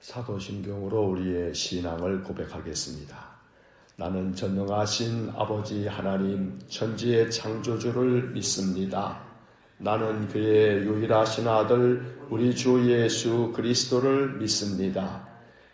사도신경으로 우리의 신앙을 고백하겠습니다. 나는 전능하신 아버지 하나님 천지의 창조주를 믿습니다. 나는 그의 유일하신 아들 우리 주 예수 그리스도를 믿습니다.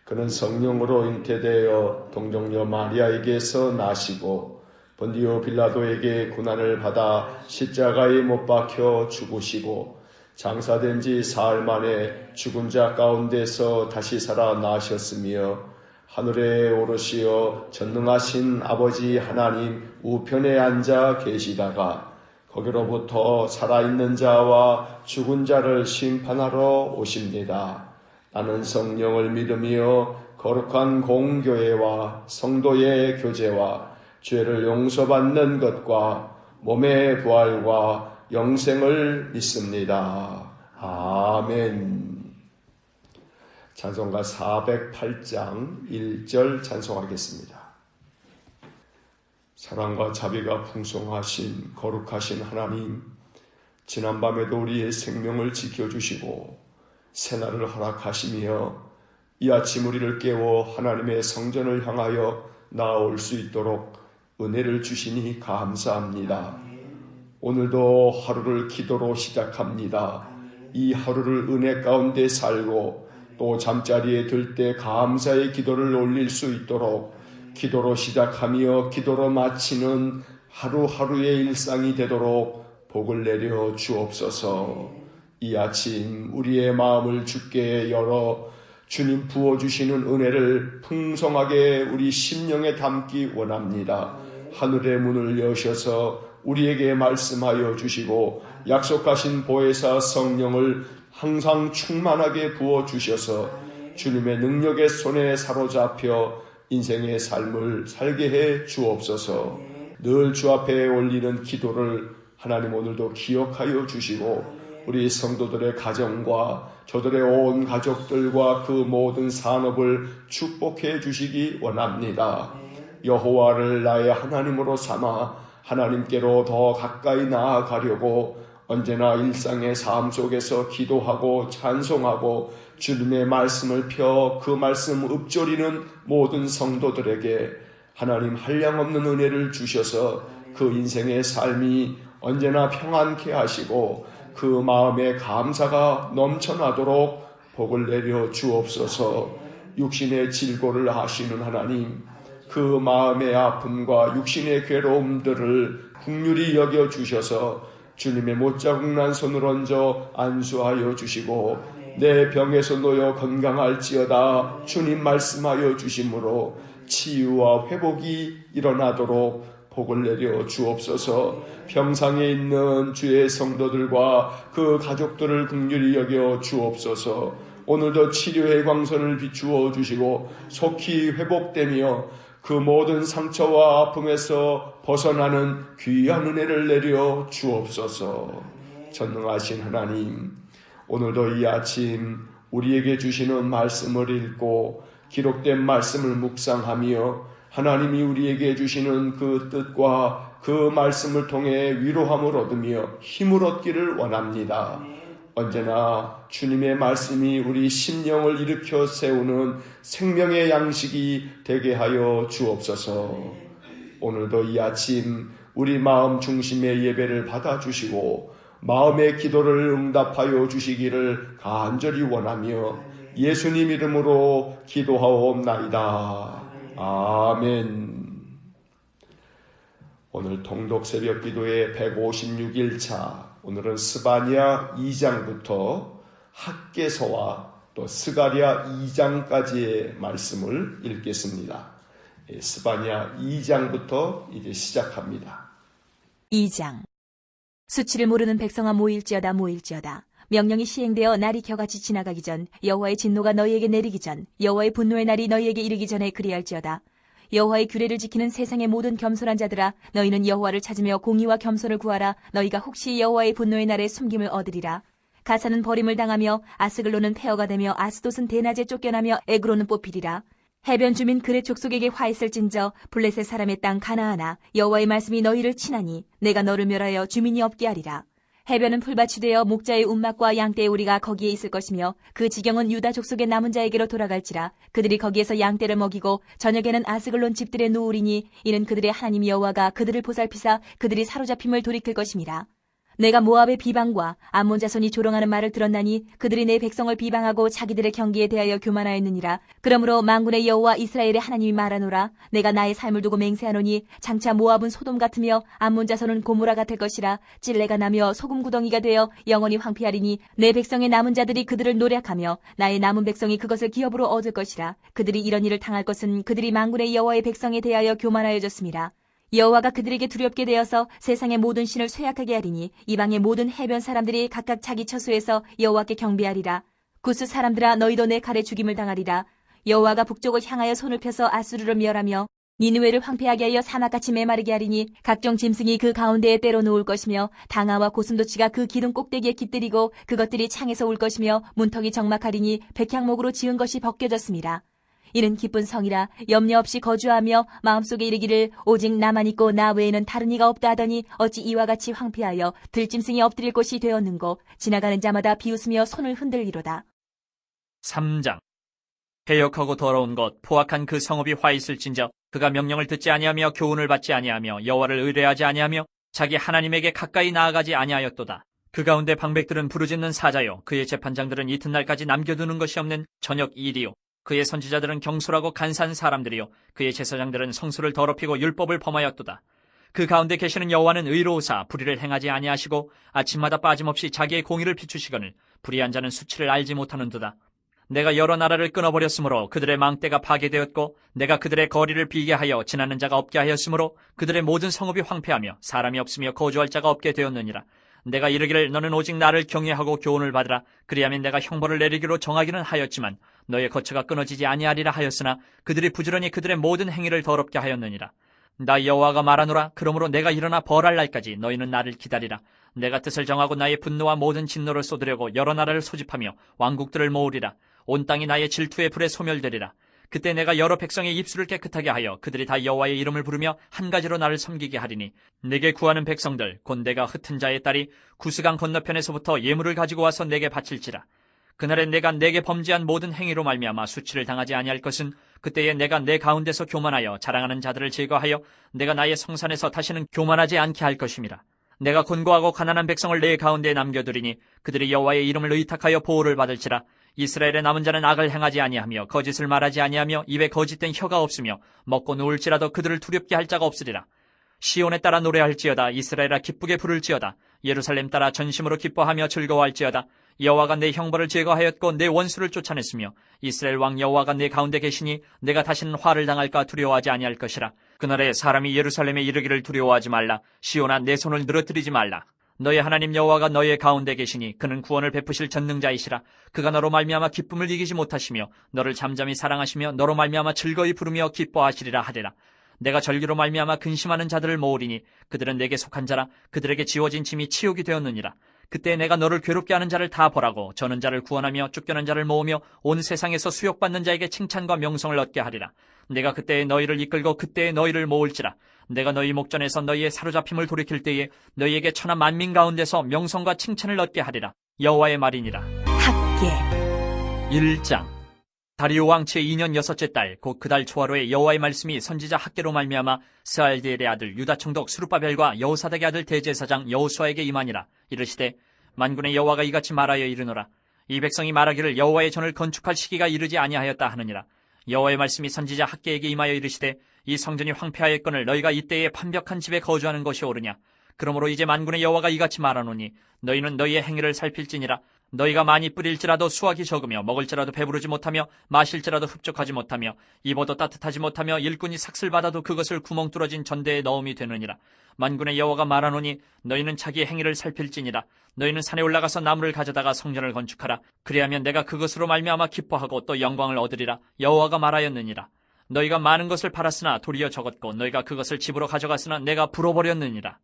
그는 성령으로 잉태되어 동정녀 마리아에게서 나시고 본디오 빌라도에게 고난을 받아 십자가에 못 박혀 죽으시고 장사된 지 사흘 만에 죽은 자 가운데서 다시 살아나셨으며 하늘에 오르시어 전능하신 아버지 하나님 우편에 앉아 계시다가 거기로부터 살아있는 자와 죽은 자를 심판하러 오십니다. 나는 성령을 믿으며 거룩한 공교회와 성도의 교제와 죄를 용서받는 것과 몸의 부활과 영생을 믿습니다. 아멘. 찬송가 408장 1절 찬송하겠습니다. 사랑과 자비가 풍성하신 거룩하신 하나님, 지난밤에도 우리의 생명을 지켜주시고 새날을 허락하시며 이 아침 우리를 깨워 하나님의 성전을 향하여 나아올 수 있도록 은혜를 주시니 감사합니다. 오늘도 하루를 기도로 시작합니다. 이 하루를 은혜 가운데 살고 또 잠자리에 들 때 감사의 기도를 올릴 수 있도록 기도로 시작하며 기도로 마치는 하루하루의 일상이 되도록 복을 내려 주옵소서. 이 아침 우리의 마음을 주께 열어 주님 부어주시는 은혜를 풍성하게 우리 심령에 담기 원합니다. 하늘의 문을 여셔서 우리에게 말씀하여 주시고 약속하신 보혜사 성령을 항상 충만하게 부어주셔서 주님의 능력의 손에 사로잡혀 인생의 삶을 살게 해 주옵소서. 늘 주 앞에 올리는 기도를 하나님 오늘도 기억하여 주시고 우리 성도들의 가정과 저들의 온 가족들과 그 모든 산업을 축복해 주시기 원합니다. 여호와를 나의 하나님으로 삼아 하나님께로 더 가까이 나아가려고 언제나 일상의 삶 속에서 기도하고 찬송하고 주님의 말씀을 펴 그 말씀 읊조리는 모든 성도들에게 하나님 한량없는 은혜를 주셔서 그 인생의 삶이 언제나 평안케 하시고 그 마음에 감사가 넘쳐나도록 복을 내려 주옵소서. 육신의 질고를 아시는 하나님, 그 마음의 아픔과 육신의 괴로움들을 긍휼히 여겨 주셔서 주님의 못자국난 손을 얹어 안수하여 주시고 내 병에서 놓여 건강할지어다 주님 말씀하여 주심으로 치유와 회복이 일어나도록 복을 내려 주옵소서. 병상에 있는 주의 성도들과 그 가족들을 긍휼히 여겨 주옵소서. 오늘도 치료의 광선을 비추어 주시고 속히 회복되며 그 모든 상처와 아픔에서 벗어나는 귀한 은혜를 내려 주옵소서. 전능하신 하나님, 오늘도 이 아침 우리에게 주시는 말씀을 읽고 기록된 말씀을 묵상하며 하나님이 우리에게 주시는 그 뜻과 그 말씀을 통해 위로함을 얻으며 힘을 얻기를 원합니다. 언제나 주님의 말씀이 우리 심령을 일으켜 세우는 생명의 양식이 되게 하여 주옵소서. 오늘도 이 아침 우리 마음 중심의 예배를 받아주시고 마음의 기도를 응답하여 주시기를 간절히 원하며 예수님 이름으로 기도하옵나이다. 아멘. 오늘 통독 새벽 기도의 156일차, 오늘은 스바냐 2장부터 학개서와 또 스가랴 2장까지의 말씀을 읽겠습니다. 스바냐 2장부터 이제 시작합니다. 2장. 수치를 모르는 백성아 모일지어다 모일지어다. 명령이 시행되어 날이 겨같이 지나가기 전, 여호와의 진노가 너희에게 내리기 전, 여호와의 분노의 날이 너희에게 이르기 전에 그리할지어다. 여호와의 규례를 지키는 세상의 모든 겸손한 자들아, 너희는 여호와를 찾으며 공의와 겸손을 구하라. 너희가 혹시 여호와의 분노의 날에 숨김을 얻으리라. 가사는 버림을 당하며 아스글론은 폐허가 되며 아스돗은 대낮에 쫓겨나며 에그론은 뽑히리라. 해변 주민 그렛 족속에게 화했을진저 블레셋 사람의 땅 가나안아, 여호와의 말씀이 너희를 치나니 내가 너를 멸하여 주민이 없게 하리라. 해변은 풀밭이 되어 목자의 운막과 양떼의 우리가 거기에 있을 것이며 그 지경은 유다 족속의 남은 자에게로 돌아갈지라. 그들이 거기에서 양떼를 먹이고 저녁에는 아스글론 집들에 누우리니 이는 그들의 하나님 여호와가 그들을 보살피사 그들이 사로잡힘을 돌이킬 것임이라. 내가 모압의 비방과 암몬 자손이 조롱하는 말을 들었나니 그들이 내 백성을 비방하고 자기들의 경기에 대하여 교만하였느니라. 그러므로 만군의 여호와 이스라엘의 하나님이 말하노라. 내가 나의 삶을 두고 맹세하노니 장차 모압은 소돔 같으며 암몬 자손은 고모라 같을 것이라. 찔레가 나며 소금 구덩이가 되어 영원히 황폐하리니 내 백성의 남은 자들이 그들을 노략하며 나의 남은 백성이 그것을 기업으로 얻을 것이라. 그들이 이런 일을 당할 것은 그들이 만군의 여호와의 백성에 대하여 교만하여졌습니다. 여호와가 그들에게 두렵게 되어서 세상의 모든 신을 쇠약하게 하리니 이방의 모든 해변 사람들이 각각 자기 처소에서 여호와께 경배하리라. 구스 사람들아 너희도 내 칼에 죽임을 당하리라. 여호와가 북쪽을 향하여 손을 펴서 아수르를 멸하며 니느웨를 황폐하게 하여 사막같이 메마르게 하리니 각종 짐승이 그 가운데에 때로 놓을 것이며 당아와 고슴도치가 그 기둥 꼭대기에 깃들이고 그것들이 창에서 울 것이며 문턱이 적막하리니 백향목으로 지은 것이 벗겨졌습니다. 이는 기쁜 성이라. 염려 없이 거주하며 마음속에 이르기를 오직 나만 있고 나 외에는 다른 이가 없다 하더니 어찌 이와 같이 황폐하여 들짐승이 엎드릴 곳이 되었는고. 지나가는 자마다 비웃으며 손을 흔들리로다. 3장. 해역하고 더러운 것 포악한 그 성읍이 화 있을진저 그가 명령을 듣지 아니하며 교훈을 받지 아니하며 여호와를 의뢰하지 아니하며 자기 하나님에게 가까이 나아가지 아니하였도다. 그 가운데 방백들은 부르짖는 사자요 그의 재판장들은 이튿날까지 남겨두는 것이 없는 저녁 일이요 그의 선지자들은 경솔하고 간사한 사람들이요 그의 제사장들은 성수를 더럽히고 율법을 범하였도다. 그 가운데 계시는 여호와는 의로우사 불의를 행하지 아니하시고 아침마다 빠짐없이 자기의 공의를 비추시거늘 불의한 자는 수치를 알지 못하는도다. 내가 여러 나라를 끊어버렸으므로 그들의 망대가 파괴되었고 내가 그들의 거리를 비게 하여 지나는 자가 없게 하였으므로 그들의 모든 성읍이 황폐하며 사람이 없으며 거주할 자가 없게 되었느니라. 내가 이르기를 너는 오직 나를 경외하고 교훈을 받으라. 그리하면 내가 형벌을 내리기로 정하기는 하였지만 너의 거처가 끊어지지 아니하리라 하였으나 그들이 부지런히 그들의 모든 행위를 더럽게 하였느니라. 나 여호와가 말하노라. 그러므로 내가 일어나 벌할 날까지 너희는 나를 기다리라. 내가 뜻을 정하고 나의 분노와 모든 진노를 쏟으려고 여러 나라를 소집하며 왕국들을 모으리라. 온 땅이 나의 질투의 불에 소멸되리라. 그때 내가 여러 백성의 입술을 깨끗하게 하여 그들이 다 여호와의 이름을 부르며 한 가지로 나를 섬기게 하리니 내게 구하는 백성들 곧 내가 흩은 자의 딸이 구스강 건너편에서부터 예물을 가지고 와서 내게 바칠지라. 그날에 내가 내게 범죄한 모든 행위로 말미암아 수치를 당하지 아니할 것은 그때에 내가 내 가운데서 교만하여 자랑하는 자들을 제거하여 내가 나의 성산에서 다시는 교만하지 않게 할 것임이라. 내가 곤고하고 가난한 백성을 내 가운데에 남겨두리니 그들이 여호와의 이름을 의탁하여 보호를 받을지라. 이스라엘의 남은 자는 악을 행하지 아니하며 거짓을 말하지 아니하며 입에 거짓된 혀가 없으며 먹고 누울지라도 그들을 두렵게 할 자가 없으리라. 시온에 따라 노래할지어다. 이스라엘아 기쁘게 부를지어다. 예루살렘 따라 전심으로 기뻐하며 즐거워할지어다. 여호와가 내 형벌을 제거하였고 내 원수를 쫓아냈으며 이스라엘 왕 여호와가 내 가운데 계시니 내가 다시는 화를 당할까 두려워하지 아니할 것이라. 그날에 사람이 예루살렘에 이르기를 두려워하지 말라. 시온아 내 손을 늘어뜨리지 말라. 너의 하나님 여호와가 너의 가운데 계시니 그는 구원을 베푸실 전능자이시라. 그가 너로 말미암아 기쁨을 이기지 못하시며 너를 잠잠히 사랑하시며 너로 말미암아 즐거이 부르며 기뻐하시리라 하리라. 내가 절기로 말미암아 근심하는 자들을 모으리니 그들은 내게 속한 자라. 그들에게 지워진 짐이 치욕이 되었느니라. 그때 내가 너를 괴롭게 하는 자를 다 벌하고 저는 자를 구원하며 쫓겨난 자를 모으며 온 세상에서 수욕받는 자에게 칭찬과 명성을 얻게 하리라. 내가 그때에 너희를 이끌고 그때에 너희를 모을지라. 내가 너희 목전에서 너희의 사로잡힘을 돌이킬 때에 너희에게 천하 만민 가운데서 명성과 칭찬을 얻게 하리라. 여호와의 말이니라. 학계 1장. 다리오 왕치의 2년 6째 달 곧 그 달 초하루에 여호와의 말씀이 선지자 학계로 말미암아 스알디엘의 아들 유다 총독 스룹바벨과 여호사닥의 아들 대제사장 여호수아에게 임하니라. 이르시되 만군의 여호와가 이같이 말하여 이르노라. 이 백성이 말하기를 여호와의 전을 건축할 시기가 이르지 아니하였다 하느니라. 여호와의 말씀이 선지자 학계에게 임하여 이르시되 이 성전이 황폐하였거늘 너희가 이때에 판벽한 집에 거주하는 것이 옳으냐. 그러므로 이제 만군의 여호와가 이같이 말하노니 너희는 너희의 행위를 살필지니라. 너희가 많이 뿌릴지라도 수확이 적으며 먹을지라도 배부르지 못하며 마실지라도 흡족하지 못하며 입어도 따뜻하지 못하며 일꾼이 삭슬 받아도 그것을 구멍 뚫어진 전대에 넣음이 되느니라. 만군의 여호와가 말하노니 너희는 자기의 행위를 살필지니라. 너희는 산에 올라가서 나무를 가져다가 성전을 건축하라. 그리하면 내가 그것으로 말미암아 기뻐하고 또 영광을 얻으리라. 여호와가 말하였느니라. 너희가 많은 것을 팔았으나 도리어 적었고 너희가 그것을 집으로 가져갔으나 내가 불어버렸느니라.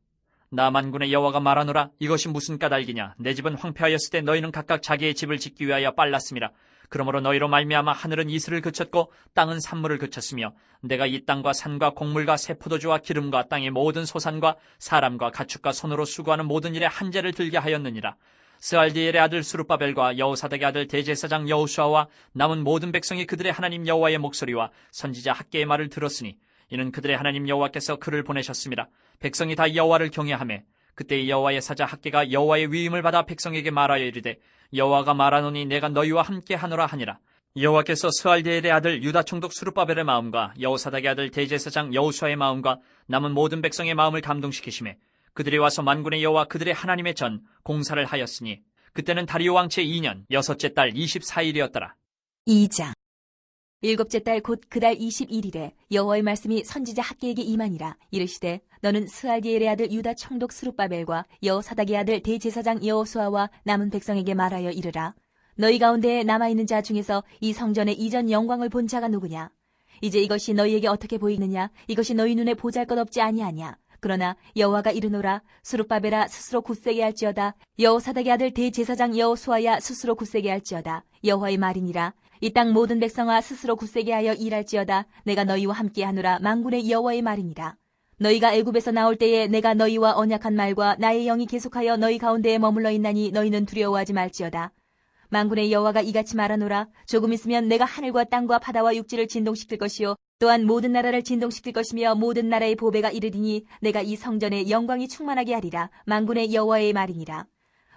나 만군의 여호와가 말하노라. 이것이 무슨 까닭이냐. 내 집은 황폐하였을 때 너희는 각각 자기의 집을 짓기 위하여 빨랐음이라. 그러므로 너희로 말미암아 하늘은 이슬을 그쳤고 땅은 산물을 그쳤으며 내가 이 땅과 산과 곡물과 새 포도주와 기름과 땅의 모든 소산과 사람과 가축과 손으로 수고하는 모든 일에 한재를 들게 하였느니라. 스알디엘의 아들 스룹바벨과 여호사닥의 아들 대제사장 여호수아와 남은 모든 백성이 그들의 하나님 여호와의 목소리와 선지자 학개의 말을 들었으니 이는 그들의 하나님 여호와께서 그를 보내셨습니다. 백성이 다 여호와를 경외하매 그때 여호와의 사자 학개가 여호와의 위임을 받아 백성에게 말하여 이르되 여호와가 말하노니 내가 너희와 함께 하노라 하니라. 여호와께서 스알디엘의 아들 유다 총독 스룹바벨의 마음과 여호사닥의 아들 대제사장 여호수아의 마음과 남은 모든 백성의 마음을 감동시키시매 그들이 와서 만군의 여호와 그들의 하나님의 전 공사를 하였으니 그때는 다리오 왕 제2년 여섯째 달 24일이었더라. 2장. 일곱째 달 곧 그달 21일에 여호와의 말씀이 선지자 학개에게 임하니라. 이르시되 너는 스알디엘의 아들 유다 총독 스룹바벨과 여호사닥의 아들 대제사장 여호수아와 남은 백성에게 말하여 이르라. 너희 가운데에 남아있는 자 중에서 이 성전의 이전 영광을 본 자가 누구냐? 이제 이것이 너희에게 어떻게 보이느냐? 이것이 너희 눈에 보잘것없지 아니하냐? 그러나 여호와가 이르노라. 스룹바벨아 스스로 굳세게 할지어다. 여호사닥의 아들 대제사장 여호수아야 스스로 굳세게 할지어다. 여호와의 말이니라. 이 땅 모든 백성아 스스로 굳세게 하여 일할지어다. 내가 너희와 함께하노라. 만군의 여호와의 말이니라. 너희가 애굽에서 나올 때에 내가 너희와 언약한 말과 나의 영이 계속하여 너희 가운데에 머물러 있나니 너희는 두려워하지 말지어다. 만군의 여호와가 이같이 말하노라. 조금 있으면 내가 하늘과 땅과 바다와 육지를 진동시킬 것이요 또한 모든 나라를 진동시킬 것이며 모든 나라의 보배가 이르리니 내가 이 성전에 영광이 충만하게 하리라. 만군의 여호와의 말이니라.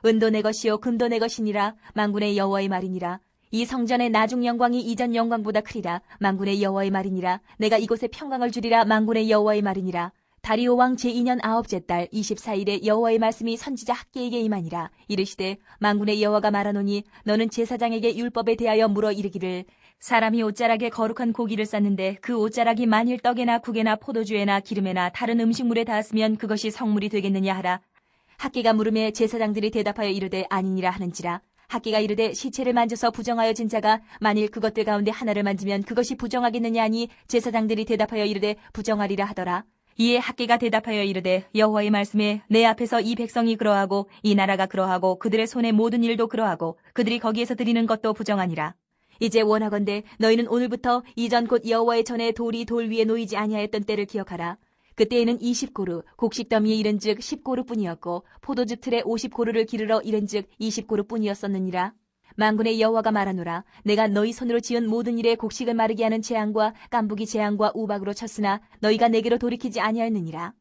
은도 내 것이요 금도 내 것이니라. 만군의 여호와의 말이니라. 이 성전의 나중 영광이 이전 영광보다 크리라. 만군의 여호와의 말이니라. 내가 이곳에 평강을 주리라. 만군의 여호와의 말이니라. 다리오 왕 제2년 9째 달 24일에 여호와의 말씀이 선지자 학개에게 임하니라. 이르시되 만군의 여호와가 말하노니 너는 제사장에게 율법에 대하여 물어 이르기를 사람이 옷자락에 거룩한 고기를 쌌는데 그 옷자락이 만일 떡에나 국에나 포도주에나 기름에나 다른 음식물에 닿았으면 그것이 성물이 되겠느냐 하라. 학개가 물음에 제사장들이 대답하여 이르되 아니니라 하는지라. 학개가 이르되 시체를 만져서 부정하여 진 자가 만일 그것들 가운데 하나를 만지면 그것이 부정하겠느냐 하니 제사장들이 대답하여 이르되 부정하리라 하더라. 이에 학개가 대답하여 이르되 여호와의 말씀에 내 앞에서 이 백성이 그러하고 이 나라가 그러하고 그들의 손의 모든 일도 그러하고 그들이 거기에서 드리는 것도 부정하니라. 이제 원하건대 너희는 오늘부터 이전 곧 여호와의 전에 돌이 돌 위에 놓이지 아니하였던 때를 기억하라. 그때에는 20고루 곡식 더미에 이른즉 10고루뿐이었고 포도즙 틀에 50고루를 기르러 이른즉 20고루뿐이었었느니라. 만군의 여호와가 말하노라. 내가 너희 손으로 지은 모든 일에 곡식을 마르게 하는 재앙과 깐부기 재앙과 우박으로 쳤으나 너희가 내게로 돌이키지 아니하였느니라.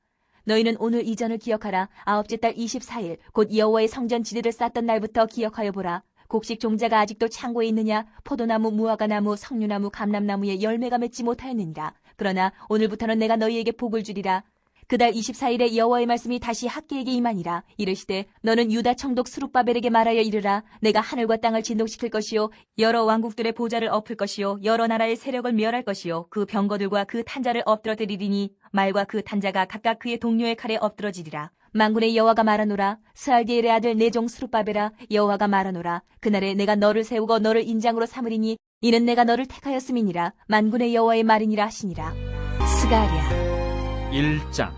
너희는 오늘 이전을 기억하라. 9째 달 24일 곧 여호와의 성전 지대를 쌓던 날부터 기억하여 보라. 곡식 종자가 아직도 창고에 있느냐? 포도나무, 무화과나무, 석류나무, 감람나무에 열매가 맺지 못하였느니라. 그러나 오늘부터는 내가 너희에게 복을 주리라. 그달 24일에 여호와의 말씀이 다시 학개에게 임하니라. 이르시되 너는 유다 총독 스룹바벨에게 말하여 이르라. 내가 하늘과 땅을 진동시킬 것이요 여러 왕국들의 보좌를 엎을 것이요 여러 나라의 세력을 멸할 것이요 그 병거들과 그 탄자를 엎드러뜨리리니 말과 그 탄자가 각각 그의 동료의 칼에 엎드러지리라. 만군의 여호와가 말하노라. 스알디엘의 아들 내 종 스룹바벨아 여호와가 말하노라. 그날에 내가 너를 세우고 너를 인장으로 삼으리니 이는 내가 너를 택하였음이니라. 만군의 여호와의 말이니라 하시니라. 스가랴 1장.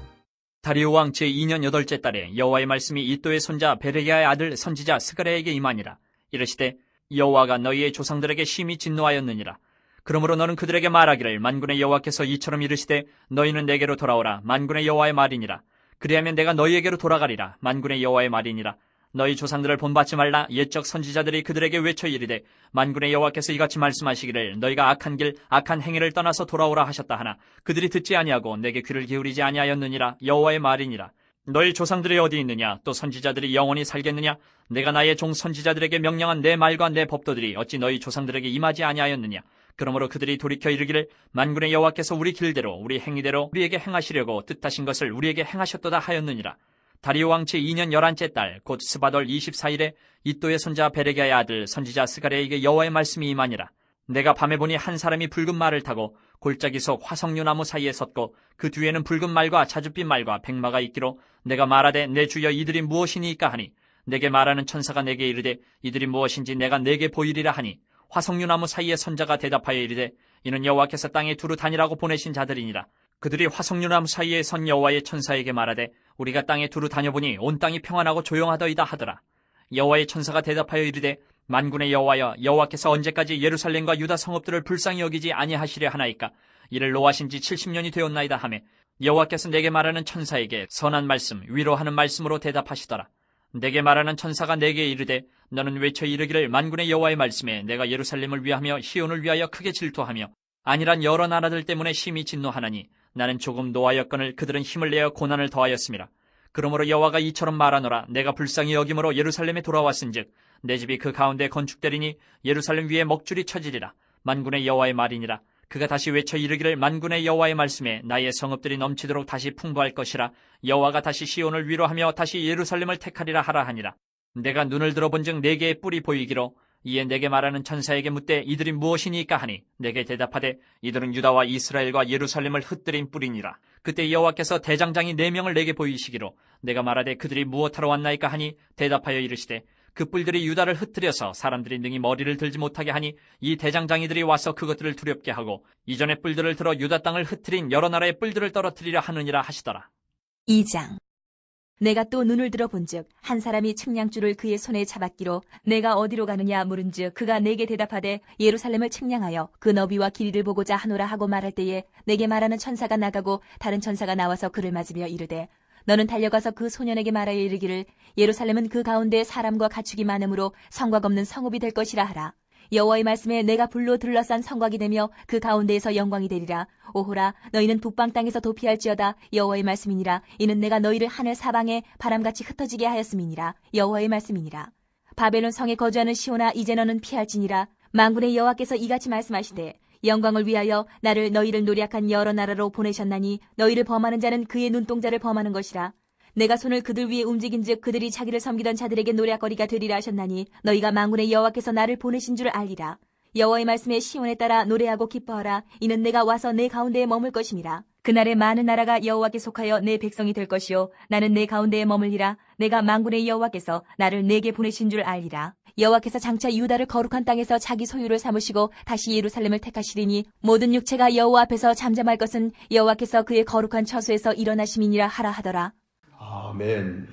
다리오 왕 제2년 8째 달에 여호와의 말씀이 이또의 손자 베레기야의 아들 선지자 스가랴에게 임하니라. 이르시되 여호와가 너희의 조상들에게 심히 진노하였느니라. 그러므로 너는 그들에게 말하기를 만군의 여호와께서 이처럼 이르시되 너희는 내게로 돌아오라. 만군의 여호와의 말이니라. 그리하면 내가 너희에게로 돌아가리라. 만군의 여호와의 말이니라. 너희 조상들을 본받지 말라. 옛적 선지자들이 그들에게 외쳐 이르되 만군의 여호와께서 이같이 말씀하시기를 너희가 악한 길 악한 행위를 떠나서 돌아오라 하셨다 하나 그들이 듣지 아니하고 내게 귀를 기울이지 아니하였느니라. 여호와의 말이니라. 너희 조상들이 어디 있느냐? 또 선지자들이 영원히 살겠느냐? 내가 나의 종 선지자들에게 명령한 내 말과 내 법도들이 어찌 너희 조상들에게 임하지 아니하였느냐? 그러므로 그들이 돌이켜 이르기를 만군의 여호와께서 우리 길대로 우리 행위대로 우리에게 행하시려고 뜻하신 것을 우리에게 행하셨도다 하였느니라. 다리오 왕 제2년 11째 달 곧 스바돌 24일에 이또의 손자 베레기야의 아들 선지자 스가랴에게 여호와의 말씀이 임하니라. 내가 밤에 보니 한 사람이 붉은 말을 타고 골짜기 속 화석류 나무 사이에 섰고 그 뒤에는 붉은 말과 자줏빛 말과 백마가 있기로 내가 말하되 내 주여 이들이 무엇이니까 하니 내게 말하는 천사가 내게 이르되 이들이 무엇인지 내가 내게 보이리라 하니 화석류 나무 사이에 선자가 대답하여 이르되 이는 여호와께서 땅에 두루 다니라고 보내신 자들이니라. 그들이 화석류 나무 사이에 선 여호와의 천사에게 말하되 우리가 땅에 두루 다녀보니 온 땅이 평안하고 조용하더이다 하더라. 여호와의 천사가 대답하여 이르되 만군의 여호와여, 여호와께서 언제까지 예루살렘과 유다 성읍들을 불쌍히 여기지 아니하시려 하나이까? 이를 노하신 지 70년이 되었나이다 하매 여호와께서 내게 말하는 천사에게 선한 말씀, 위로하는 말씀으로 대답하시더라. 내게 말하는 천사가 내게 이르되 너는 외쳐 이르기를 만군의 여호와의 말씀에 내가 예루살렘을 위하며 시온을 위하여 크게 질투하며 아니란 여러 나라들 때문에 심히 진노하나니 나는 조금 노하였거늘 그들은 힘을 내어 고난을 더하였음이라. 그러므로 여호와가 이처럼 말하노라. 내가 불쌍히 여김으로 예루살렘에 돌아왔은즉 내 집이 그 가운데 건축되리니 예루살렘 위에 먹줄이 쳐지리라. 만군의 여호와의 말이니라. 그가 다시 외쳐 이르기를 만군의 여호와의 말씀에 나의 성읍들이 넘치도록 다시 풍부할 것이라. 여호와가 다시 시온을 위로하며 다시 예루살렘을 택하리라 하라 하니라. 내가 눈을 들어본즉 네 개의 뿔이 보이기로 이에 내게 말하는 천사에게 묻되 이들이 무엇이니까 하니 내게 대답하되 이들은 유다와 이스라엘과 예루살렘을 흩뜨린 뿔이니라. 그때 여호와께서 대장장이 4명을 내게 보이시기로 내가 말하되 그들이 무엇하러 왔나이까 하니 대답하여 이르시되 그 뿔들이 유다를 흩뜨려서 사람들이 능히 머리를 들지 못하게 하니 이 대장장이들이 와서 그것들을 두렵게 하고 이전의 뿔들을 들어 유다 땅을 흩뜨린 여러 나라의 뿔들을 떨어뜨리려 하느니라 하시더라. 2장. 내가 또 눈을 들어본즉 한 사람이 측량줄을 그의 손에 잡았기로 내가 어디로 가느냐 물은즉 그가 내게 대답하되 예루살렘을 측량하여 그 너비와 길이를 보고자 하노라 하고 말할 때에 내게 말하는 천사가 나가고 다른 천사가 나와서 그를 맞으며 이르되 너는 달려가서 그 소년에게 말하여 이르기를 예루살렘은 그 가운데 사람과 가축이 많으므로 성곽 없는 성읍이 될 것이라 하라. 여호와의 말씀에 내가 불로 둘러싼 성곽이 되며 그 가운데에서 영광이 되리라. 오호라 너희는 북방 땅에서 도피할지어다. 여호와의 말씀이니라. 이는 내가 너희를 하늘 사방에 바람같이 흩어지게 하였음이니라. 여호와의 말씀이니라. 바벨론 성에 거주하는 시온아 이제 너는 피할지니라. 만군의 여호와께서 이같이 말씀하시되 영광을 위하여 나를 너희를 노략한 여러 나라로 보내셨나니 너희를 범하는 자는 그의 눈동자를 범하는 것이라. 내가 손을 그들 위에 움직인즉 그들이 자기를 섬기던 자들에게 노략거리가 되리라 하셨나니 너희가 만군의 여호와께서 나를 보내신 줄 알리라. 여호와의 말씀에 시온에 따라 노래하고 기뻐하라. 이는 내가 와서 내 가운데에 머물 것임이라. 그날에 많은 나라가 여호와께 속하여 내 백성이 될 것이요 나는 내 가운데에 머물리라. 내가 만군의 여호와께서 나를 내게 보내신 줄 알리라. 여호와께서 장차 유다를 거룩한 땅에서 자기 소유를 삼으시고 다시 예루살렘을 택하시리니 모든 육체가 여호와 앞에서 잠잠할 것은 여호와께서 그의 거룩한 처소에서 일어나심이니라 하라 하더라. 아멘.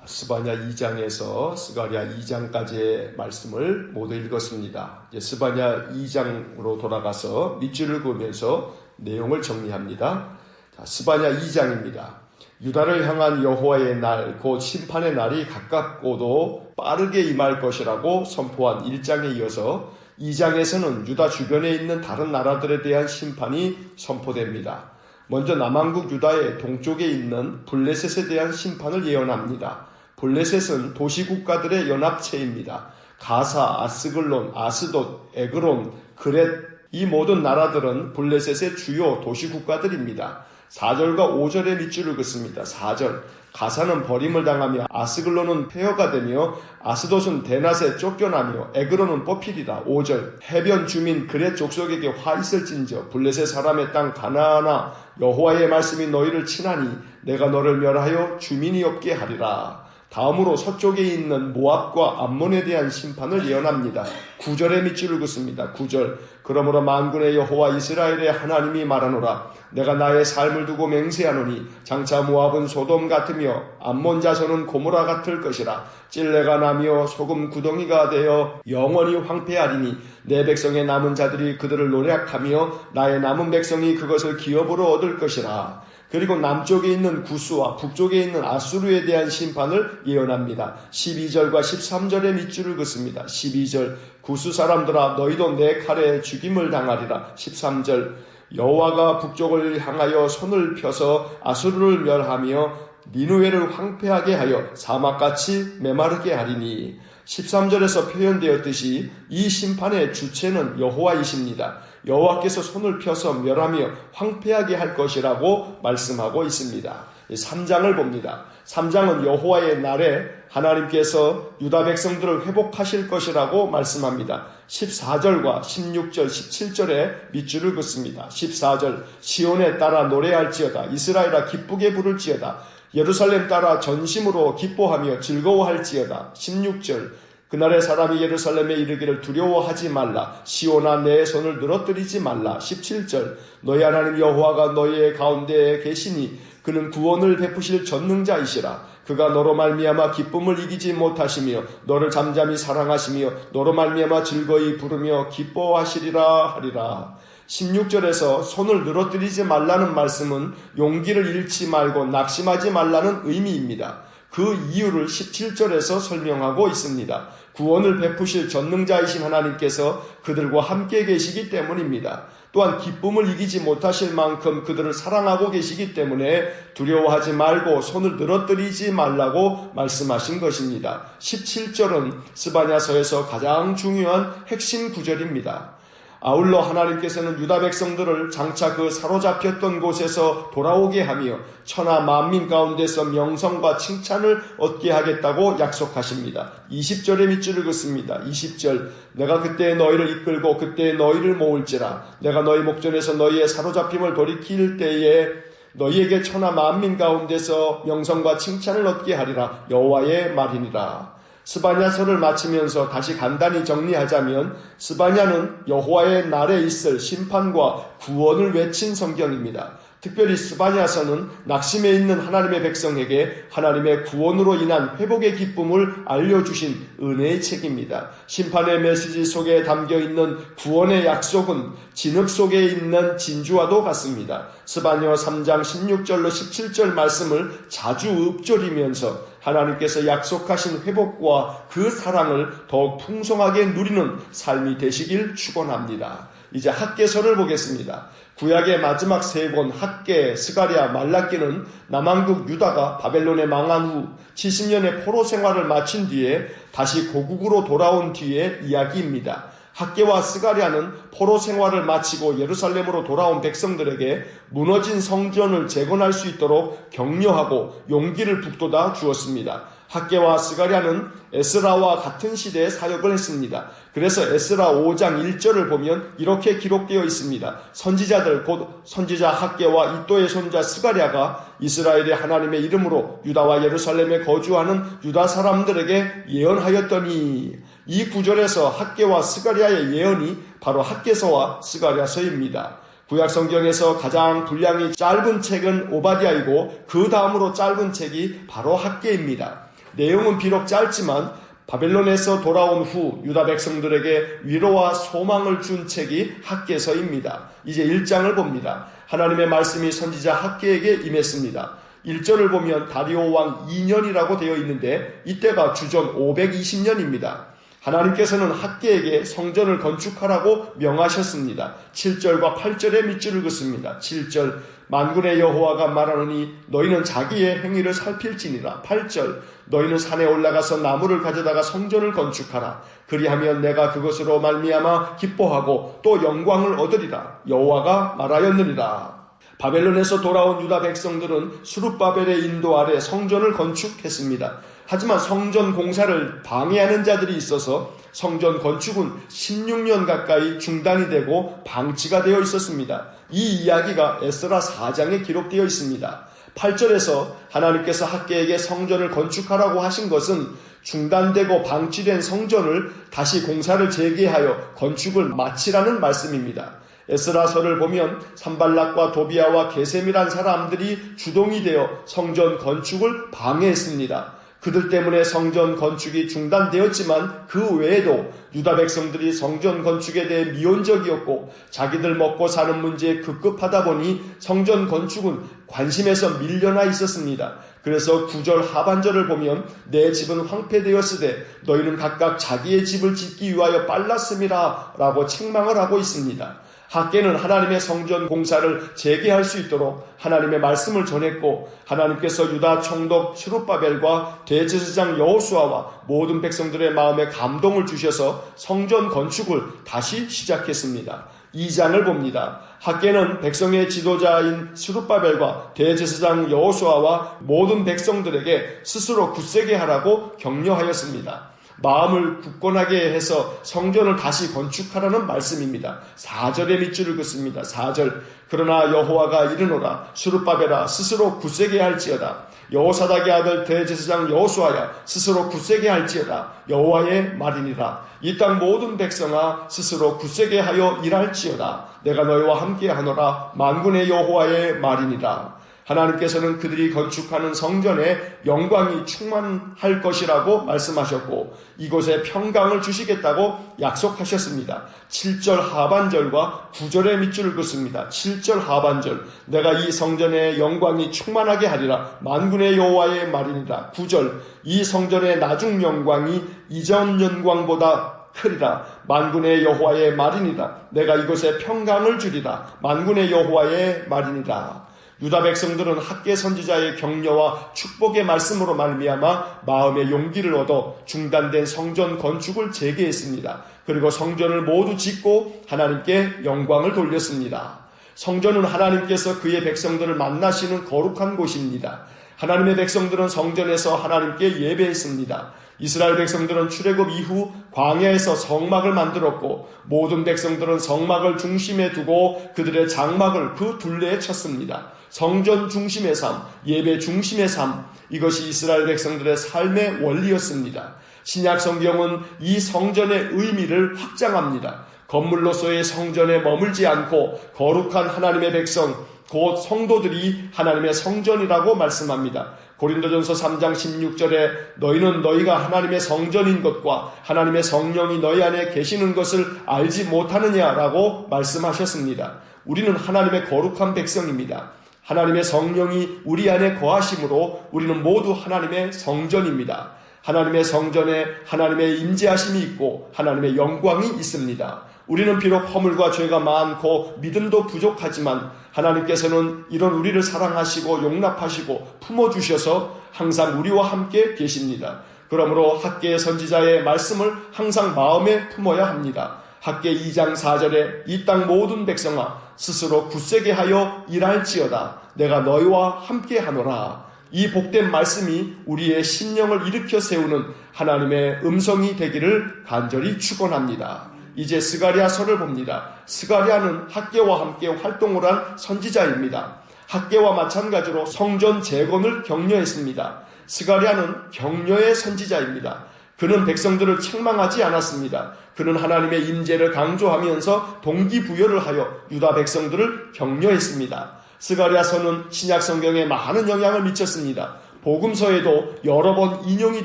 스바냐 2장에서 스가랴 2장까지의 말씀을 모두 읽었습니다. 이제 스바냐 2장으로 돌아가서 밑줄을 그으면서 내용을 정리합니다. 스바냐 2장입니다. 유다를 향한 여호와의 날, 곧 심판의 날이 가깝고도 빠르게 임할 것이라고 선포한 1장에 이어서 2장에서는 유다 주변에 있는 다른 나라들에 대한 심판이 선포됩니다. 먼저 남왕국 유다의 동쪽에 있는 블레셋에 대한 심판을 예언합니다. 블레셋은 도시국가들의 연합체입니다. 가사, 아스글론, 아스돗, 에그론, 그렛 이 모든 나라들은 블레셋의 주요 도시국가들입니다. 4절과 5절의 밑줄을 긋습니다. 4절 가사는 버림을 당하며 아스글론은 폐허가 되며 아스돗은 대낮에 쫓겨나며 에그론은 뽑히리라. 5절 해변 주민 그렛 족속에게 화 있을진저 블레셋 사람의 땅 가나안아 여호와의 말씀이 너희를 치나니 내가 너를 멸하여 주민이 없게 하리라. 다음으로 서쪽에 있는 모압과 암몬에 대한 심판을 예언합니다. 9절의 밑줄을 긋습니다. 9절 그러므로 만군의 여호와 이스라엘의 하나님이 말하노라. 내가 나의 삶을 두고 맹세하노니 장차 모압은 소돔 같으며 암몬 자손은 고모라 같을 것이라. 찔레가 나며 소금 구덩이가 되어 영원히 황폐하리니 내 백성의 남은 자들이 그들을 노략하며 나의 남은 백성이 그것을 기업으로 얻을 것이라. 그리고 남쪽에 있는 구스와 북쪽에 있는 아수르에 대한 심판을 예언합니다. 12절과 13절의 밑줄을 긋습니다. 12절 구스 사람들아 너희도 내 칼에 죽임을 당하리라. 13절 여호와가 북쪽을 향하여 손을 펴서 아수르를 멸하며 니느웨를 황폐하게 하여 사막같이 메마르게 하리니 13절에서 표현되었듯이 이 심판의 주체는 여호와이십니다. 여호와께서 손을 펴서 멸하며 황폐하게 할 것이라고 말씀하고 있습니다. 3장을 봅니다. 3장은 여호와의 날에 하나님께서 유다 백성들을 회복하실 것이라고 말씀합니다. 14절과 16절, 17절에 밑줄을 긋습니다. 14절 시온에 따라 노래할지어다. 이스라엘아 기쁘게 부를지어다. 예루살렘 따라 전심으로 기뻐하며 즐거워할지어다. 16절 그날의 사람이 예루살렘에 이르기를 두려워하지 말라. 시온아 내 손을 늘어뜨리지 말라. 17절 너희 하나님 여호와가 너희의 가운데에 계시니 그는 구원을 베푸실 전능자이시라. 그가 너로 말미암아 기쁨을 이기지 못하시며 너를 잠잠히 사랑하시며 너로 말미암아 즐거이 부르며 기뻐하시리라 하리라. 16절에서 손을 늘어뜨리지 말라는 말씀은 용기를 잃지 말고 낙심하지 말라는 의미입니다. 그 이유를 17절에서 설명하고 있습니다. 구원을 베푸실 전능자이신 하나님께서 그들과 함께 계시기 때문입니다. 또한 기쁨을 이기지 못하실 만큼 그들을 사랑하고 계시기 때문에 두려워하지 말고 손을 늘어뜨리지 말라고 말씀하신 것입니다. 17절은 스바냐서에서 가장 중요한 핵심 구절입니다. 아울러 하나님께서는 유다 백성들을 장차 그 사로잡혔던 곳에서 돌아오게 하며 천하 만민 가운데서 명성과 칭찬을 얻게 하겠다고 약속하십니다. 20절의 밑줄을 긋습니다. 20절 내가 그때 너희를 이끌고 그때 너희를 모을지라. 내가 너희 목전에서 너희의 사로잡힘을 돌이킬 때에 너희에게 천하 만민 가운데서 명성과 칭찬을 얻게 하리라. 여호와의 말이니라. 스바냐서를 마치면서 다시 간단히 정리하자면 스바냐는 여호와의 날에 있을 심판과 구원을 외친 성경입니다. 특별히 스바냐서는 낙심해 있는 하나님의 백성에게 하나님의 구원으로 인한 회복의 기쁨을 알려주신 은혜의 책입니다. 심판의 메시지 속에 담겨있는 구원의 약속은 진흙 속에 있는 진주와도 같습니다. 스바냐 3장 16절로 17절 말씀을 자주 읊조리면서 하나님께서 약속하신 회복과 그 사랑을 더욱 풍성하게 누리는 삶이 되시길 축원합니다. 이제 학개서를 보겠습니다. 구약의 마지막 세 권 학개, 스가랴, 말라기는 남왕국 유다가 바벨론에 망한 후 70년의 포로 생활을 마친 뒤에 다시 고국으로 돌아온 뒤의 이야기입니다. 학개와 스가랴는 포로 생활을 마치고 예루살렘으로 돌아온 백성들에게 무너진 성전을 재건할 수 있도록 격려하고 용기를 북돋아 주었습니다. 학개와 스가랴는 에스라와 같은 시대에 사역을 했습니다. 그래서 에스라 5장 1절을 보면 이렇게 기록되어 있습니다. 선지자들 곧 선지자 학개와 이또의 손자 스가랴가 이스라엘의 하나님의 이름으로 유다와 예루살렘에 거주하는 유다 사람들에게 예언하였더니, 이 구절에서 학개와 스가랴의 예언이 바로 학개서와 스가랴서입니다. 구약 성경에서 가장 분량이 짧은 책은 오바댜이고 그 다음으로 짧은 책이 바로 학개입니다. 내용은 비록 짧지만 바벨론에서 돌아온 후 유다 백성들에게 위로와 소망을 준 책이 학개서입니다. 이제 1장을 봅니다. 하나님의 말씀이 선지자 학개에게 임했습니다. 1절을 보면 다리오 왕 2년이라고 되어 있는데 이때가 주전 520년입니다. 하나님께서는 학개에게 성전을 건축하라고 명하셨습니다. 7절과 8절의 밑줄을 긋습니다. 7절 만군의 여호와가 말하노니 너희는 자기의 행위를 살필지니라. 8절 너희는 산에 올라가서 나무를 가져다가 성전을 건축하라. 그리하면 내가 그것으로 말미암아 기뻐하고 또 영광을 얻으리라. 여호와가 말하였느니라. 바벨론에서 돌아온 유다 백성들은 수룹바벨의 인도 아래 성전을 건축했습니다. 하지만 성전 공사를 방해하는 자들이 있어서 성전 건축은 16년 가까이 중단이 되고 방치가 되어 있었습니다. 이 이야기가 에스라 4장에 기록되어 있습니다. 8절에서 하나님께서 학개에게 성전을 건축하라고 하신 것은 중단되고 방치된 성전을 다시 공사를 재개하여 건축을 마치라는 말씀입니다. 에스라서를 보면 산발락과 도비아와 게셈이란 사람들이 주동이 되어 성전 건축을 방해했습니다. 그들 때문에 성전 건축이 중단되었지만 그 외에도 유다 백성들이 성전 건축에 대해 미온적이었고 자기들 먹고 사는 문제에 급급하다 보니 성전 건축은 관심에서 밀려나 있었습니다. 그래서 9절 하반절을 보면 내 집은 황폐되었으되 너희는 각각 자기의 집을 짓기 위하여 빨랐음이라 라고 책망을 하고 있습니다. 학개는 하나님의 성전 공사를 재개할 수 있도록 하나님의 말씀을 전했고 하나님께서 유다 총독 스룹바벨과 대제사장 여호수아와 모든 백성들의 마음에 감동을 주셔서 성전 건축을 다시 시작했습니다. 2장을 봅니다. 학개는 백성의 지도자인 스룹바벨과 대제사장 여호수아와 모든 백성들에게 스스로 굳세게 하라고 격려하였습니다. 마음을 굳건하게 해서 성전을 다시 건축하라는 말씀입니다. 4절의 밑줄을 긋습니다. 4절 그러나 여호와가 이르노라 스룹바벨아 스스로 굳세게 할지어다. 여호사닥의 아들 대제사장 여호수아야 스스로 굳세게 할지어다. 여호와의 말이니라. 이 땅 모든 백성아 스스로 굳세게 하여 일할지어다. 내가 너희와 함께 하노라. 만군의 여호와의 말이니라. 하나님께서는 그들이 건축하는 성전에 영광이 충만할 것이라고 말씀하셨고 이곳에 평강을 주시겠다고 약속하셨습니다. 7절 하반절과 9절의 밑줄을 긋습니다. 7절 하반절, 내가 이 성전에 영광이 충만하게 하리라 만군의 여호와의 말이니라. 9절, 이 성전의 나중 영광이 이전 영광보다 크리라 만군의 여호와의 말이니라. 내가 이곳에 평강을 주리라 만군의 여호와의 말이니라. 유다 백성들은 학개 선지자의 격려와 축복의 말씀으로 말미암아 마음의 용기를 얻어 중단된 성전 건축을 재개했습니다. 그리고 성전을 모두 짓고 하나님께 영광을 돌렸습니다. 성전은 하나님께서 그의 백성들을 만나시는 거룩한 곳입니다. 하나님의 백성들은 성전에서 하나님께 예배했습니다. 이스라엘 백성들은 출애굽 이후 광야에서 성막을 만들었고 모든 백성들은 성막을 중심에 두고 그들의 장막을 그 둘레에 쳤습니다. 성전 중심의 삶, 예배 중심의 삶, 이것이 이스라엘 백성들의 삶의 원리였습니다. 신약 성경은 이 성전의 의미를 확장합니다. 건물로서의 성전에 머물지 않고 거룩한 하나님의 백성, 곧 성도들이 하나님의 성전이라고 말씀합니다. 고린도전서 3장 16절에 너희는 너희가 하나님의 성전인 것과 하나님의 성령이 너희 안에 계시는 것을 알지 못하느냐라고 말씀하셨습니다. 우리는 하나님의 거룩한 백성입니다. 하나님의 성령이 우리 안에 거하심으로 우리는 모두 하나님의 성전입니다. 하나님의 성전에 하나님의 임재하심이 있고 하나님의 영광이 있습니다. 우리는 비록 허물과 죄가 많고 믿음도 부족하지만 하나님께서는 이런 우리를 사랑하시고 용납하시고 품어주셔서 항상 우리와 함께 계십니다. 그러므로 학개 선지자의 말씀을 항상 마음에 품어야 합니다. 학개 2장 4절에 이 땅 모든 백성아 스스로 굳세게 하여 일할지어다 내가 너희와 함께 하노라. 이 복된 말씀이 우리의 심령을 일으켜 세우는 하나님의 음성이 되기를 간절히 축원합니다. 이제 스가랴서를 봅니다. 스가랴는 학개와 함께 활동을 한 선지자입니다. 학개와 마찬가지로 성전 재건을 격려했습니다. 스가랴는 격려의 선지자입니다. 그는 백성들을 책망하지 않았습니다. 그는 하나님의 임재를 강조하면서 동기부여를 하여 유다 백성들을 격려했습니다. 스가랴서는 신약 성경에 많은 영향을 미쳤습니다. 복음서에도 여러 번 인용이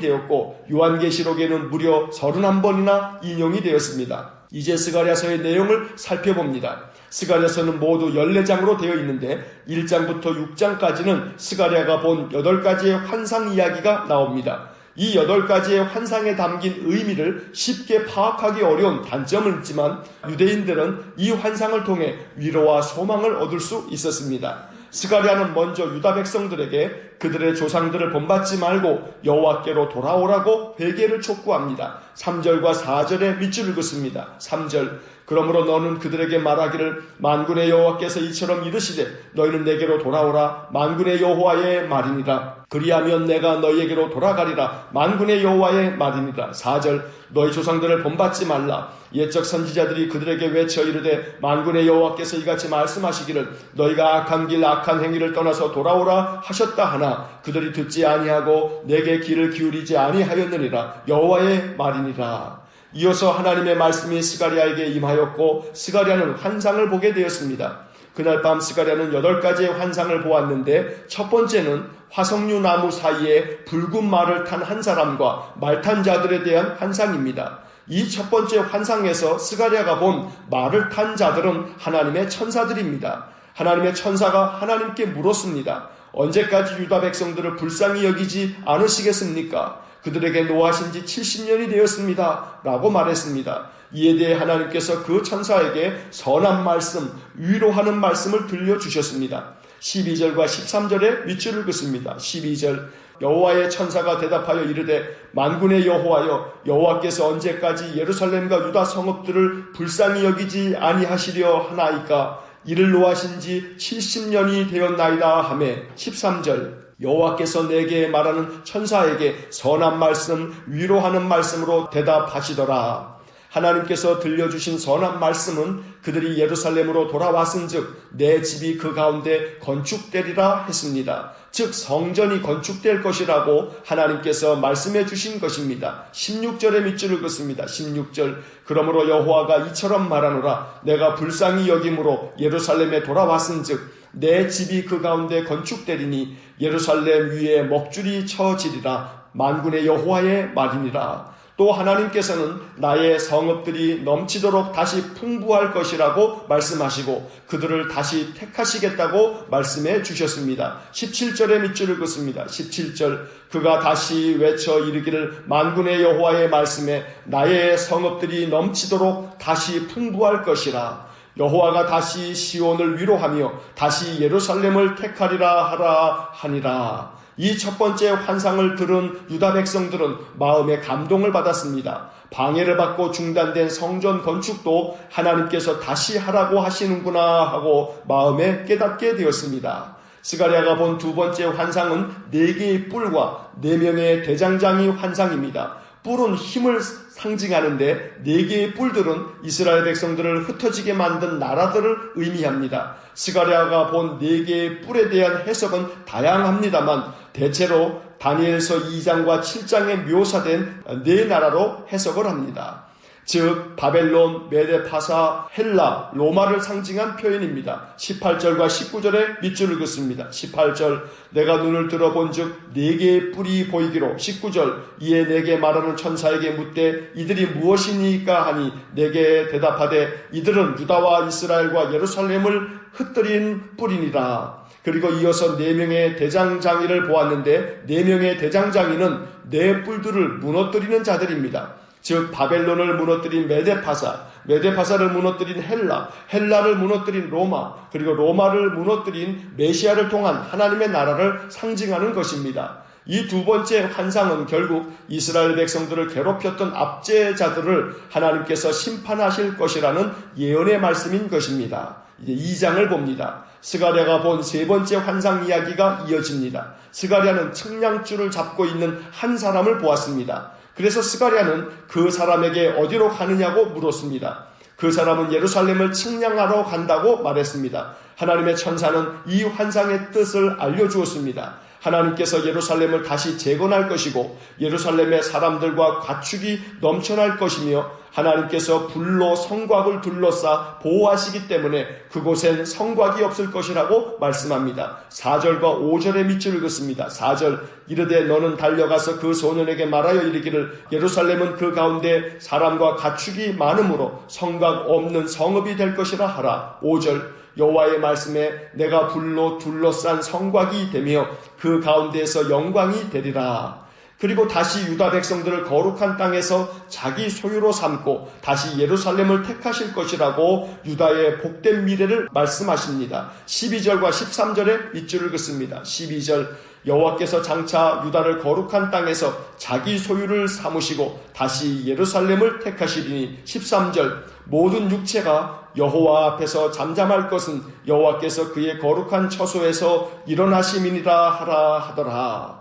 되었고 요한계시록에는 무려 31번이나 인용이 되었습니다. 이제 스가랴서의 내용을 살펴봅니다. 스가랴서는 모두 14장으로 되어 있는데 1장부터 6장까지는 스가랴가 본 8가지의 환상 이야기가 나옵니다. 이 8가지의 환상에 담긴 의미를 쉽게 파악하기 어려운 단점은 있지만 유대인들은 이 환상을 통해 위로와 소망을 얻을 수 있었습니다. 스가랴는 먼저 유다 백성들에게 그들의 조상들을 본받지 말고 여호와께로 돌아오라고 회개를 촉구합니다. 3절과 4절에 밑줄을 긋습니다. 3절, 그러므로 너는 그들에게 말하기를 만군의 여호와께서 이처럼 이르시되 너희는 내게로 돌아오라 만군의 여호와의 말이니라. 그리하면 내가 너희에게로 돌아가리라 만군의 여호와의 말이니라. 4절, 너희 조상들을 본받지 말라. 옛적 선지자들이 그들에게 외쳐 이르되 만군의 여호와께서 이같이 말씀하시기를 너희가 악한 길 악한 행위를 떠나서 돌아오라 하셨다 하나 그들이 듣지 아니하고 내게 귀를 기울이지 아니하였느니라. 여호와의 말이니라. 이어서 하나님의 말씀이 스가랴에게 임하였고 스가랴는 환상을 보게 되었습니다. 그날 밤 스가랴는 8가지의 환상을 보았는데 첫 번째는 화석류 나무 사이에 붉은 말을 탄 한 사람과 말 탄 자들에 대한 환상입니다. 이 첫 번째 환상에서 스가랴가 본 말을 탄 자들은 하나님의 천사들입니다. 하나님의 천사가 하나님께 물었습니다. 언제까지 유다 백성들을 불쌍히 여기지 않으시겠습니까? 그들에게 노하신 지 70년이 되었습니다. 라고 말했습니다. 이에 대해 하나님께서 그 천사에게 선한 말씀, 위로하는 말씀을 들려주셨습니다. 12절과 13절에 밑줄을 긋습니다. 12절, 여호와의 천사가 대답하여 이르되 만군의 여호와여 여호와께서 언제까지 예루살렘과 유다 성읍들을 불쌍히 여기지 아니하시려 하나이까 이를 노하신 지 70년이 되었나이다 하매 13절, 여호와께서 내게 말하는 천사에게 선한 말씀, 위로하는 말씀으로 대답하시더라. 하나님께서 들려주신 선한 말씀은 그들이 예루살렘으로 돌아왔은즉 내 집이 그 가운데 건축되리라 했습니다. 즉 성전이 건축될 것이라고 하나님께서 말씀해 주신 것입니다. 16절의 밑줄을 긋습니다. 16절 그러므로 여호와가 이처럼 말하노라 내가 불쌍히 여김으로 예루살렘에 돌아왔은즉 내 집이 그 가운데 건축되리니 예루살렘 위에 먹줄이 쳐지리라 만군의 여호와의 말이니라. 또 하나님께서는 나의 성읍들이 넘치도록 다시 풍부할 것이라고 말씀하시고 그들을 다시 택하시겠다고 말씀해 주셨습니다. 17절의 밑줄을 긋습니다. 17절 그가 다시 외쳐 이르기를 만군의 여호와의 말씀에 나의 성읍들이 넘치도록 다시 풍부할 것이라. 여호와가 다시 시온을 위로하며 다시 예루살렘을 택하리라 하라 하니라. 이 첫 번째 환상을 들은 유다 백성들은 마음에 감동을 받았습니다. 방해를 받고 중단된 성전 건축도 하나님께서 다시 하라고 하시는구나 하고 마음에 깨닫게 되었습니다. 스가랴가 본 두 번째 환상은 4개의 뿔과 4명의 대장장이 환상입니다. 뿔은 힘을 상징하는데 4개의 뿔들은 이스라엘 백성들을 흩어지게 만든 나라들을 의미합니다. 스가랴가 본 4개의 뿔에 대한 해석은 다양합니다만 대체로 다니엘서 2장과 7장에 묘사된 4나라로 해석을 합니다. 즉 바벨론, 메데파사, 헬라, 로마를 상징한 표현입니다. 18절과 19절에 밑줄을 긋습니다. 18절 내가 눈을 들어본즉 4개의 뿔이 보이기로 19절 이에 내게 말하는 천사에게 묻되 이들이 무엇이니까 하니 내게 대답하되 이들은 유다와 이스라엘과 예루살렘을 흩뜨린 뿔이니라. 그리고 이어서 4명의 대장장이를 보았는데 4명의 대장장이는 4뿔들을 무너뜨리는 자들입니다. 즉 바벨론을 무너뜨린 메데파사, 메데파사를 무너뜨린 헬라, 헬라를 무너뜨린 로마, 그리고 로마를 무너뜨린 메시아를 통한 하나님의 나라를 상징하는 것입니다. 이 두 번째 환상은 결국 이스라엘 백성들을 괴롭혔던 압제자들을 하나님께서 심판하실 것이라는 예언의 말씀인 것입니다. 이제 2장을 봅니다. 스가랴가 본 세 번째 환상 이야기가 이어집니다. 스가랴는 측량줄을 잡고 있는 한 사람을 보았습니다. 그래서 스가랴는 그 사람에게 어디로 가느냐고 물었습니다. 그 사람은 예루살렘을 측량하러 간다고 말했습니다. 하나님의 천사는 이 환상의 뜻을 알려주었습니다. 하나님께서 예루살렘을 다시 재건할 것이고 예루살렘의 사람들과 가축이 넘쳐날 것이며 하나님께서 불로 성곽을 둘러싸 보호하시기 때문에 그곳엔 성곽이 없을 것이라고 말씀합니다. 4절과 5절의 밑줄을 긋습니다. 4절 이르되 너는 달려가서 그 소년에게 말하여 이르기를 예루살렘은 그 가운데 사람과 가축이 많으므로 성곽 없는 성읍이 될 것이라 하라. 5절 여호와의 말씀에 내가 불로 둘러싼 성곽이 되며 그 가운데에서 영광이 되리라. 그리고 다시 유다 백성들을 거룩한 땅에서 자기 소유로 삼고 다시 예루살렘을 택하실 것이라고 유다의 복된 미래를 말씀하십니다. 12절과 13절에 밑줄을 긋습니다. 12절 여호와께서 장차 유다를 거룩한 땅에서 자기 소유를 삼으시고 다시 예루살렘을 택하시리니 13절 모든 육체가 여호와 앞에서 잠잠할 것은 여호와께서 그의 거룩한 처소에서 일어나심이니라 하라 하더라.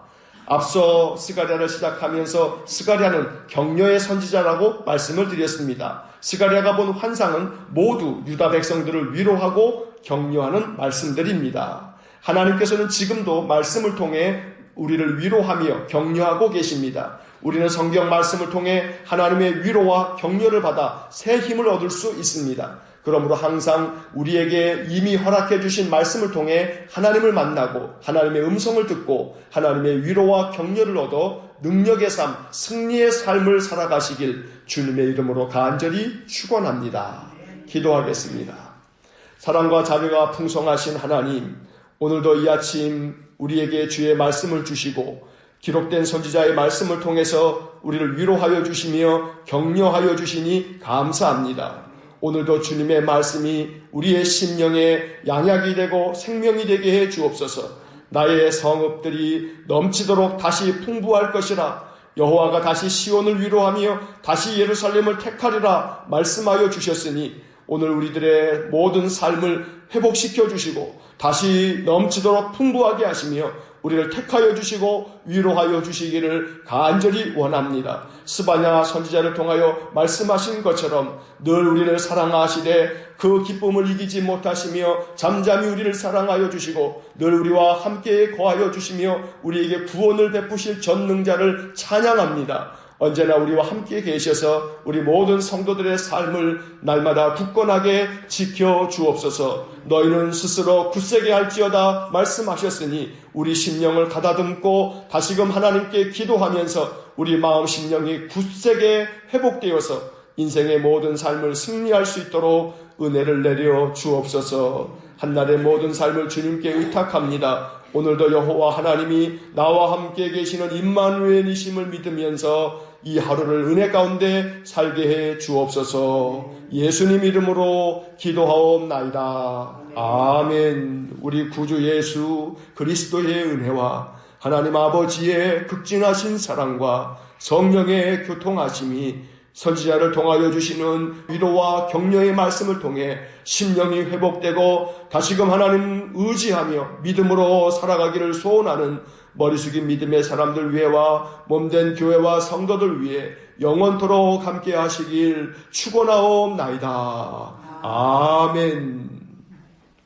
앞서 스가랴를 시작하면서 스가랴는 격려의 선지자라고 말씀을 드렸습니다. 스가랴가 본 환상은 모두 유다 백성들을 위로하고 격려하는 말씀들입니다. 하나님께서는 지금도 말씀을 통해 우리를 위로하며 격려하고 계십니다. 우리는 성경 말씀을 통해 하나님의 위로와 격려를 받아 새 힘을 얻을 수 있습니다. 그러므로 항상 우리에게 이미 허락해 주신 말씀을 통해 하나님을 만나고 하나님의 음성을 듣고 하나님의 위로와 격려를 얻어 능력의 삶, 승리의 삶을 살아가시길 주님의 이름으로 간절히 축원합니다. 기도하겠습니다. 사랑과 자비가 풍성하신 하나님, 오늘도 이 아침 우리에게 주의 말씀을 주시고 기록된 선지자의 말씀을 통해서 우리를 위로하여 주시며 격려하여 주시니 감사합니다. 오늘도 주님의 말씀이 우리의 심령에 양약이 되고 생명이 되게 해 주옵소서. 나의 성읍들이 넘치도록 다시 풍부할 것이라. 여호와가 다시 시온을 위로하며 다시 예루살렘을 택하리라 말씀하여 주셨으니 오늘 우리들의 모든 삶을 회복시켜 주시고 다시 넘치도록 풍부하게 하시며 우리를 택하여 주시고 위로하여 주시기를 간절히 원합니다. 스바냐 선지자를 통하여 말씀하신 것처럼 늘 우리를 사랑하시되 그 기쁨을 이기지 못하시며 잠잠히 우리를 사랑하여 주시고 늘 우리와 함께 거하여 주시며 우리에게 구원을 베푸실 전능자를 찬양합니다. 언제나 우리와 함께 계셔서 우리 모든 성도들의 삶을 날마다 굳건하게 지켜 주옵소서. 너희는 스스로 굳세게 할지어다 말씀하셨으니 우리 심령을 가다듬고 다시금 하나님께 기도하면서 우리 마음 심령이 굳세게 회복되어서 인생의 모든 삶을 승리할 수 있도록 은혜를 내려 주옵소서. 한날의 모든 삶을 주님께 의탁합니다. 오늘도 여호와 하나님이 나와 함께 계시는 임마누엘이심을 믿으면서 이 하루를 은혜 가운데 살게 해 주옵소서. 예수님 이름으로 기도하옵나이다. 아멘. 우리 구주 예수 그리스도의 은혜와 하나님 아버지의 극진하신 사랑과 성령의 교통하심이 선지자를 통하여 주시는 위로와 격려의 말씀을 통해 심령이 회복되고 다시금 하나님 의지하며 믿음으로 살아가기를 소원하는 머리 숙인 믿음의 사람들 위해와 몸된 교회와 성도들 위해 영원토록 함께 하시길 축원하옵나이다. 아멘.